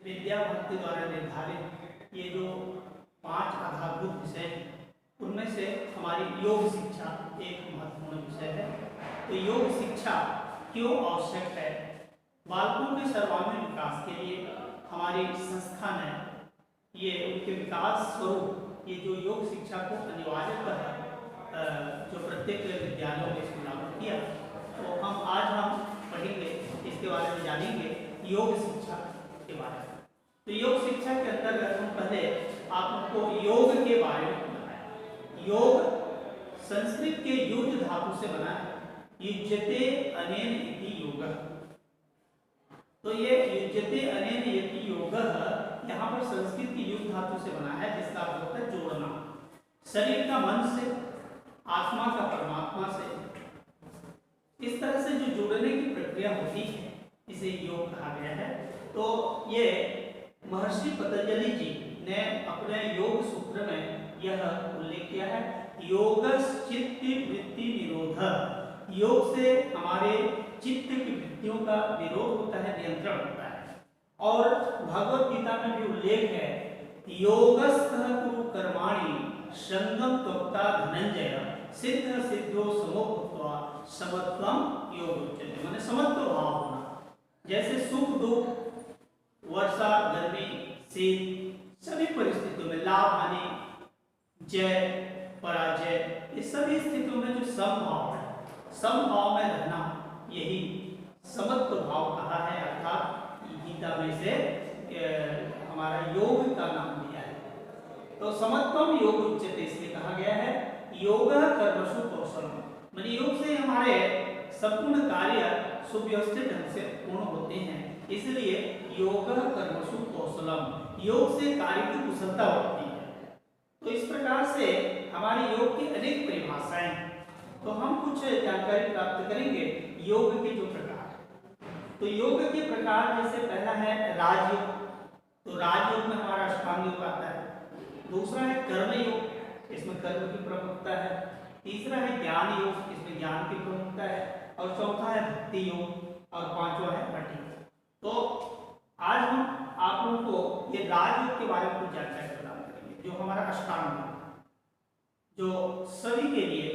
विद्या भारती द्वारा निर्धारित ये जो 5 आधारभूत विषय हैं उनमें से हमारी योग शिक्षा एक महत्वपूर्ण विषय है। तो योग शिक्षा क्यों आवश्यक है? बालकों के सर्वांगीण विकास के लिए हमारी संस्था ने ये उनके विकास स्वरूप ये जो योग शिक्षा को अनिवार्यतः जो प्रत्येक विद्यालयों में इसको लागू किया। तो हम पढ़ेंगे, इसके बारे में जानेंगे योग शिक्षा के बारे में। तो योग शिक्षा के अंतर्गत हम पहले आपको योग के बारे में बताएं। योग संस्कृत के युज धातु से बना है, युज्यते अनेन इति योगः। तो ये युज्यते अनेन इति योगः यहाँ पर संस्कृत की युज धातु से बना है, जिसका अर्थ होता है जोड़ना, शरीर का मन से, आत्मा का परमात्मा से। इस तरह से जो जुड़ने की प्रक्रिया होती है इसे योग कहा गया है। तो ये महर्षि पतंजलि जी ने अपने योग सूत्र में यह उल्लेख किया है, योगश्चित्ति वृत्ति निरोधः। योग से हमारे चित्त की वृत्तियों का निरोध होता है, नियंत्रण होता है। और भगवत गीता में भी उल्लेख है, योगस्थः कुरु कर्माणि संगम त्वक्ता धनंजय सिद्ध सिद्धो समो भूत्वा समत्वम योग उच्यते। माने समत्व भाव होना, जैसे सुख दुख, वर्षा गर्मी, शीत, सभी परिस्थितियों में लाभ हानि, जय पराजय, इस सभी स्थितियों में जो समभाव है, समभाव में रहना, यही समत्व भाव कहा है। अर्थात गीता में से हमारा योग का नाम दिया है। तो समत्वम योग उच्यते इसलिए कहा गया है। योग कर्मसु कौशलम, माने योग से हमारे संपूर्ण कार्य सुव्यवस्थित ढंग से पूर्ण होते हैं, इसलिए योग कर्मसु कौशलम, योग से कार्य की कुशलता बढ़ती है। तो इस प्रकार से हमारे योग की अनेक परिभाषाएं हैं। तो हम कुछ जानकारी प्राप्त करेंगे योग के जो प्रकार। तो योग के प्रकार जैसे पहला है राजयोग। तो राजयोग में हमारा अष्टांग योग आता है। दूसरा है कर्म योग, इसमें कर्म की प्रमुखता है। तीसरा है ज्ञान योग, इसमें ज्ञान की प्रमुखता है। और चौथा है भक्ति योग और पांचवा है हठ योग। तो आज हम आप लोगों को ये राजयोग के बारे में कुछ जानकारी प्रदान करेंगे, जो हमारा अष्टांग योग, जो सभी के लिए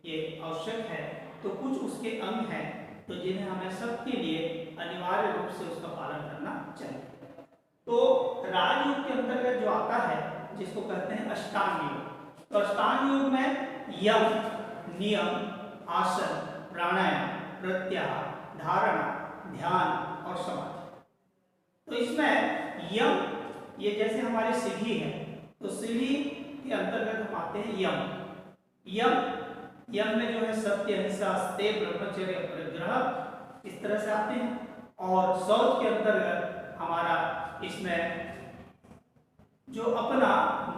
ये आवश्यक है। तो कुछ उसके अंग हैं तो जिन्हें हमें सबके लिए अनिवार्य रूप से उसका पालन करना चाहिए। तो राजयोग के अंतर्गत जो आता है, जिसको कहते हैं अष्टांग योग। तो अष्टांग योग में यम, नियम, आसन, प्राणायाम, प्रत्याहार, धारणा, ध्यान और समाधि। तो इसमें यम, ये जैसे हमारी सीढ़ी है, तो सीढ़ी के अंतर्गत हम आते हैं यम यम में जो है सत्य, अहिंसा, स्तेय, ब्रह्मचर्य, परिग्रह, इस तरह से आते हैं। और शौच के अंतर्गत हमारा इसमें जो अपना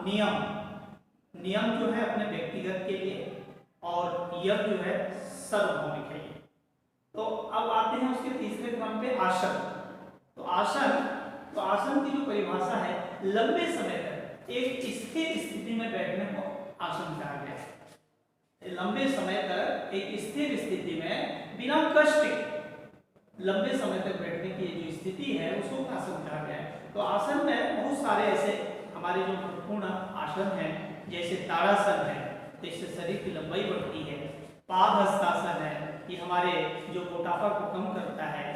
नियम जो है अपने व्यक्तिगत के लिए, और यम जो है सार्वभौमिक है। तो अब आते हैं उसके तीसरे क्रम पे आसन। तो आसन की जो परिभाषा है, लंबे समय तक एक स्थिर स्थिति में बैठने को आसन कहा गया है। लंबे समय तक एक स्थिर स्थिति में बिना कष्ट के लंबे समय तक बैठने की जो स्थिति है उसको आसन कहा गया है। तो आसन में बहुत सारे ऐसे हमारे जो महत्वपूर्ण आसन हैं, जैसे ताड़ासन है, तो इससे शरीर की लंबाई बढ़ती है। पादहस्तासन है, ये हमारे जो मोटापा को कम करता है।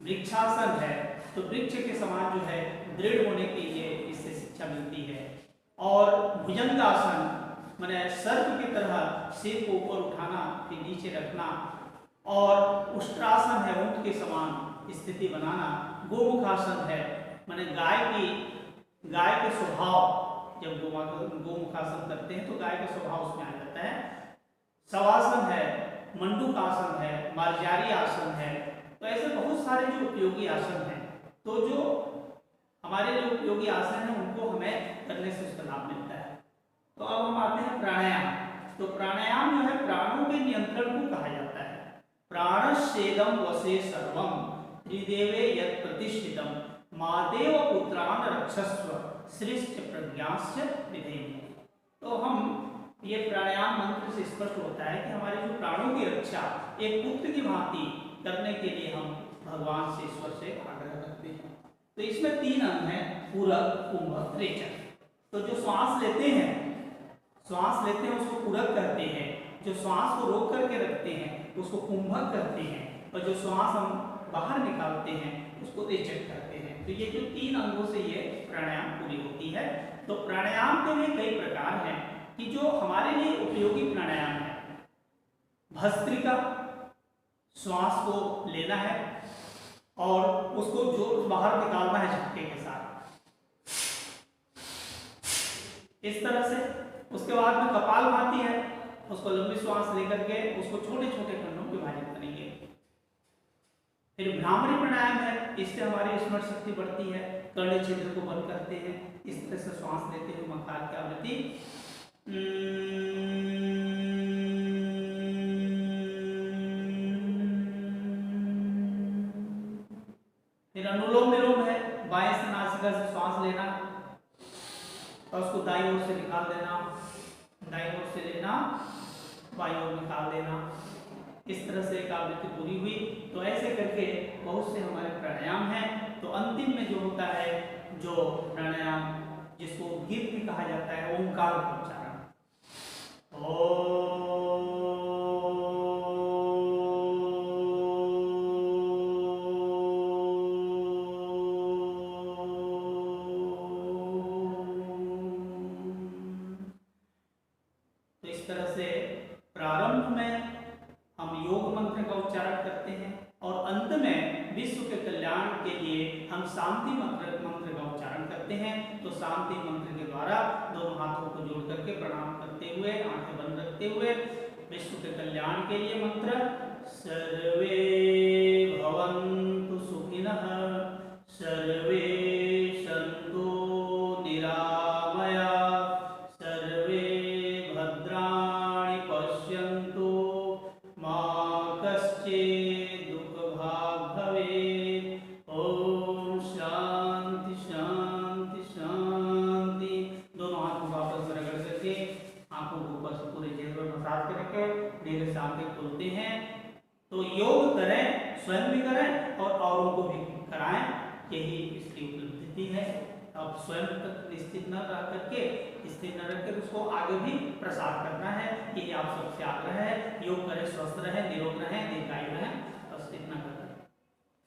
वृक्षासन है, तो वृक्ष के समान जो है दृढ़ होने के लिए इससे शिक्षा मिलती है। और भुजंगासन, माने सर्प की तरह सिर को ऊपर उठाना फिर नीचे रखना। और उष्ट्रासन है, ऊंट के समान स्थिति बनाना। गोमुखासन है, माने गाय के स्वभाव, जब गोमुखासन करते हैं तो गाय का स्वभाव उसमें आ जाता है। शवासन है, मंडूकासन है, मार्जारी आसन है। तो ऐसे बहुत सारे जो उपयोगी आसन हैं। तो जो हमारे जो उपयोगी आसन हैं उनको हमें करने से उसका लाभ मिलता है। तो अब हम आते हैं प्राणायाम। तो प्राणायाम जो है प्राणों के नियंत्रण को कहा जाता है। प्राणश्चेदम वसे सर्वम त्रिदेवे यत् प्रतिष्ठितम मादेव पुत्रान रक्षस्व सृष्ट प्रज्ञाश्च विधेहि। तो हम ये प्राणायाम मंत्र से स्पष्ट होता है कि हमारे जो प्राणों की रक्षा एक पुत्र की भांति करने के लिए हम भगवान से, ईश्वर से आग्रह करते हैं। तो इसमें 3 अंग हैं, पूरक, कुंभक, रेचक। तो जो श्वास लेते हैं उसको पूरक कहते हैं, जो श्वास को रोक करके रखते हैं उसको कुंभक कहते हैं, और जो श्वास हम बाहर निकालते हैं उसको रेचक कहते हैं। तो ये जो 3 अंगों से ये प्राणायाम पूरी होती है। तो प्राणायाम के भी कई प्रकार हैं कि जो हमारे लिए उपयोगी प्राणायाम है। भस्त्रिका, श्वास को लेना है और उसको जो बाहर निकालना है झटके के साथ, इस तरह से। उसके बाद में कपालभाति है, उसको लंबी श्वास लेकर के उसको छोटे छोटे खंडों में विभाजित करेंगे। फिर भ्रामरी प्राणायाम है, इससे हमारी स्मरण शक्ति बढ़ती है, कर्ण छिद्र को बंद करते हैं। इस तरह से श्वास लेते हुए मकार की आवृत्ति। फिर अनुलोम विलोम है, बाएं से नासिका से श्वास लेना और उसको दाईं ओर से निकाल देना, दाईं ओर से लेना, बाईं ओर निकाल देना। इस तरह से एक आवृत्ति पूरी हुई। तो ऐसे करके बहुत से हमारे प्राणायाम हैं। तो अंतिम में जो होता है, जो प्राणायाम जिसको गीत भी कहा जाता है, ओंकार का उच्चारण। ओम शांति मंत्र का उच्चारण करते हैं। तो शांति मंत्र के द्वारा दोनों हाथों को जोड़ करके प्रणाम करते हुए, आंखें बंद रखते हुए, विश्व के कल्याण के लिए मंत्र सर्वे भवन्तु सुखिनः, सर्वे सन्तु निरामया, सर्वे भद्राणि पश्यन्तु, मा कश्चित् दुःखभाग् भवेत्। ओम शांति शांति शांति। दोनों हाथों को आपस में रगड़ करके आंखों को ऊपर से पूरे चेहरे पर मसाज करके धीरे से आंखें खोलते हैं। तो योग करें, स्वयं भी करें और औरों को भी कराएं, यही इसकी उपलब्धि है। अब स्वयं तक निश्चित न रह करके, स्थिर न रखकर उसको आगे भी प्रसार करना है। यही आप सबसे आग्रह है। योग करें, स्वस्थ रहें, निरोग रहें, दीर्घायु रहें।